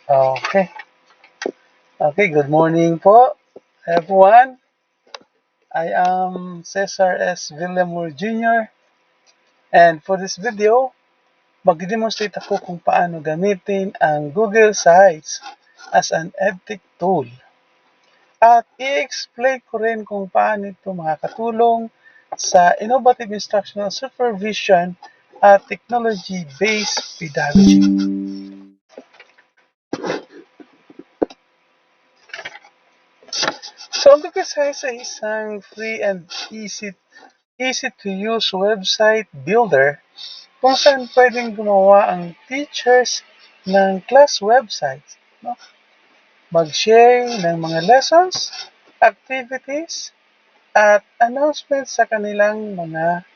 Okay. Okay, good morning po, everyone. I am Cesar S. Villamur Jr. And for this video, mag-demonstrate ako kung paano gamitin ang Google Sites as an edtech tool. At i-explain ko rin kung paano ito makakatulong sa innovative instructional supervision at technology-based pedagogy. So, ang Google Sites ay isang free and easy to use website builder kung saan pwedeng gumawa ang teachers ng class websites, no? Mag-share ng mga lessons, activities, at announcements sa kanilang mga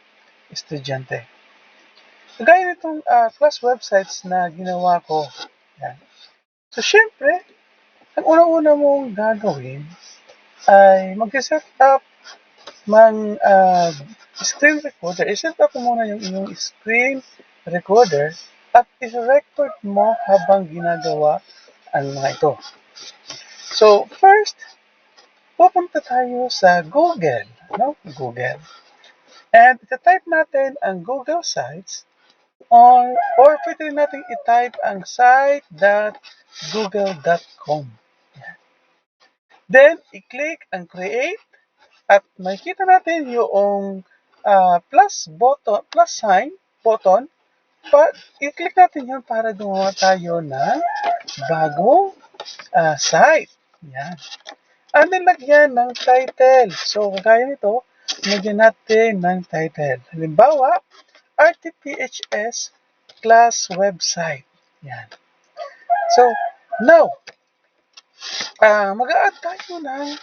estudyante. Gaya nitong class websites na ginawa ko. Yan. So, syempre, ang una-una mong gagawin ay mag-set up screen recorder. I-set up mo muna yung iyong screen recorder at i-record mo habang ginagawa ang mga ito. So, first, pupunta tayo sa Google, no? Google. And ita-type natin ang Google Sites or pwede natin i-type ang site.google.com. Then, i-click ang create at makikita natin yung plus sign button. I-click natin yun para gumawa tayo ng bagong site. Yan. And then, lagyan ng title. So, kagaya nito, lagyan natin ng title. Halimbawa, RTPHS class website. Yan. So, now, mag-a-add tayo ng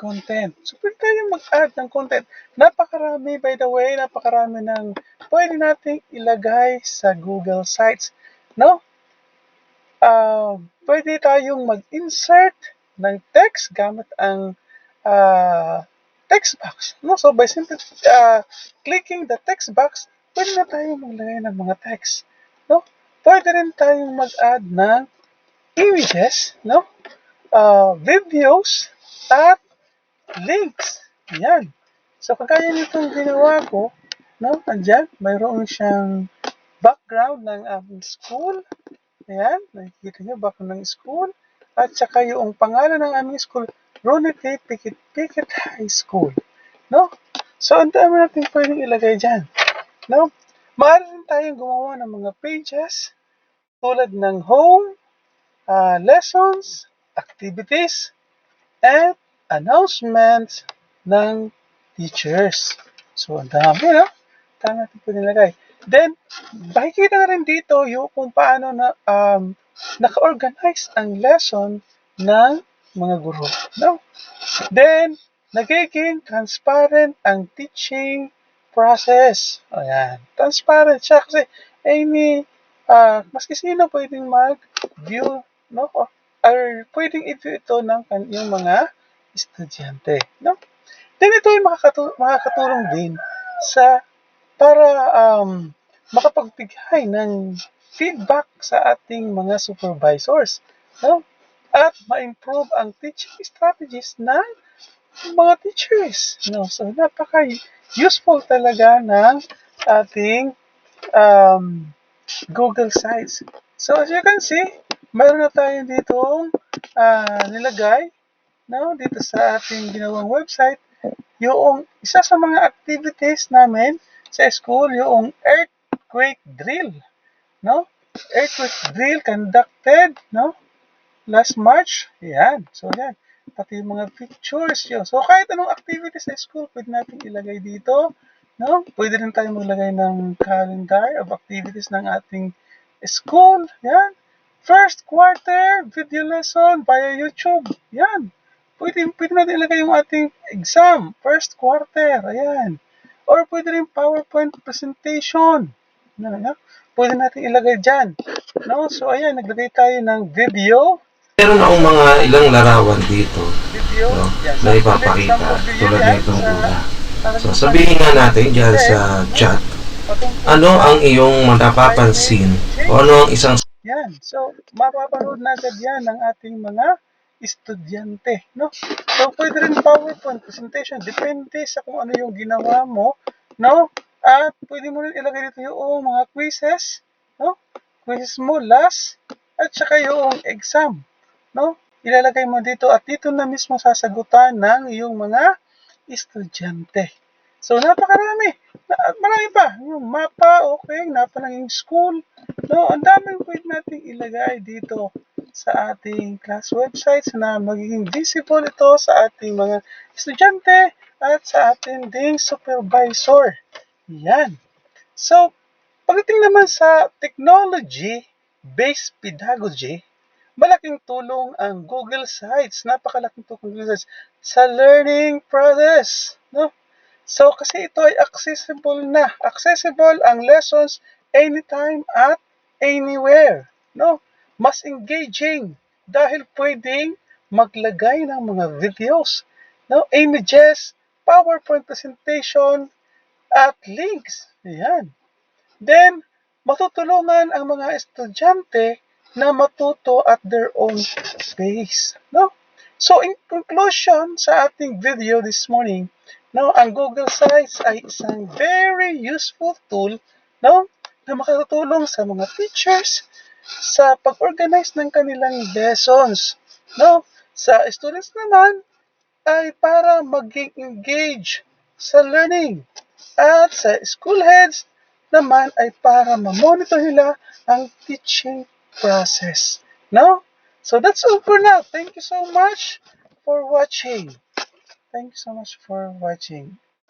content. So, pwede tayong mag-add ng content. Napakarami, by the way, napakarami ng pwede nating ilagay sa Google Sites. No? Pwede tayong mag-insert ng text gamit ang text box. No? So, by simply clicking the text box, pwede na tayong maglagay ng mga text. No? Pwede rin tayong mag-add ng images, no? Videos, at links. Yan. So, kagaya nitong ginawa ko, no? Andyan, mayroon siyang background ng aming school. Ayan, nakikita nyo, background ng school. At saka yung pangalan ng aming school, Ronite Pickett High School. No? So, ang dami natin pwedeng ilagay dyan. No? Maaari rin tayong gumawa ng mga pages tulad ng home, lessons, activities, and announcements ng teachers. So, ang dami, no? Dami natin pwedeng ilagay. Then, makikita na rin dito yung kung paano na naka-organize ang lesson ng mga guro. No? Then, nagiging transparent ang teaching process. Ayan. Transparent siya kasi maski sino pwedeng mag-view, no? Or pwedeng i-view ito ng yung mga estudyante. No? Then, ito ay makakatulong din para makapagbigay ng feedback sa ating mga supervisors. No? At ma-improve ang teaching strategies ng mga teachers. No? So, napaka-useful talaga ng ating Google Sites. So, as you can see, mayroon na tayo ditong nilagay, no, dito sa ating ginawang website, yung isa sa mga activities namin sa school, yung earthquake drill. No? Earthquake drill conducted, no? Last March. Yan. So, yan. Pati yung mga pictures yun. So, kahit anong activities sa school, pwede natin ilagay dito. No? Pwede rin tayo maglagay ng calendar of activities ng ating school. Yan. First quarter video lesson via YouTube. Yan. Pwede natin ilagay yung ating exam. First quarter. Ayan. Or pwede rin PowerPoint presentation. Pwede natin ilagay dyan. No? So, ayan. Naglagay tayo ng video. Meron akong mga ilang larawan dito, no, na ipapakita tulad na itong una. So, sabihin nga natin dyan sa chat, ano ang iyong napapansin o ano ang isang Yan. So, mapapanood na agad yan ng ating mga estudyante. No? So, pwede rin PowerPoint presentation. Depende sa kung ano yung ginawa mo. No? At pwede mo rin ilagay dito yung mga quizzes. No? Quizzes mo last. At saka yung exam. No? Ilalagay mo dito at dito na mismo sasagutan ng iyong mga estudyante. So, napakarami. Marami pa. Yung mapa, okay. Napa ng school. No, ang daming pwede natin ilagay dito sa ating class websites na magiging visible ito sa ating mga estudyante at sa ating ding supervisor. Yan. So, pagdating naman sa technology-based pedagogy, malaking tulong ang Google Sites. Napakalaking tulong ng Google Sites sa learning process. No? So, kasi ito ay accessible na. Accessible ang lessons anytime at anywhere. No? Mas engaging dahil pwedeng maglagay ng mga videos, no? Images, PowerPoint presentation, at links. Ayan. Then, matutulungan ang mga estudyante na matuto at their own pace. No? So, in conclusion sa ating video this morning, no, ang Google Sites ay isang very useful tool, no, na makatutulong sa mga teachers sa pag-organize ng kanilang lessons. No? Sa students naman ay para maging engage sa learning. At sa school heads naman ay para ma-monitor nila ang teaching process. No? So that's all for now. Thank you so much for watching. Thank you so much for watching.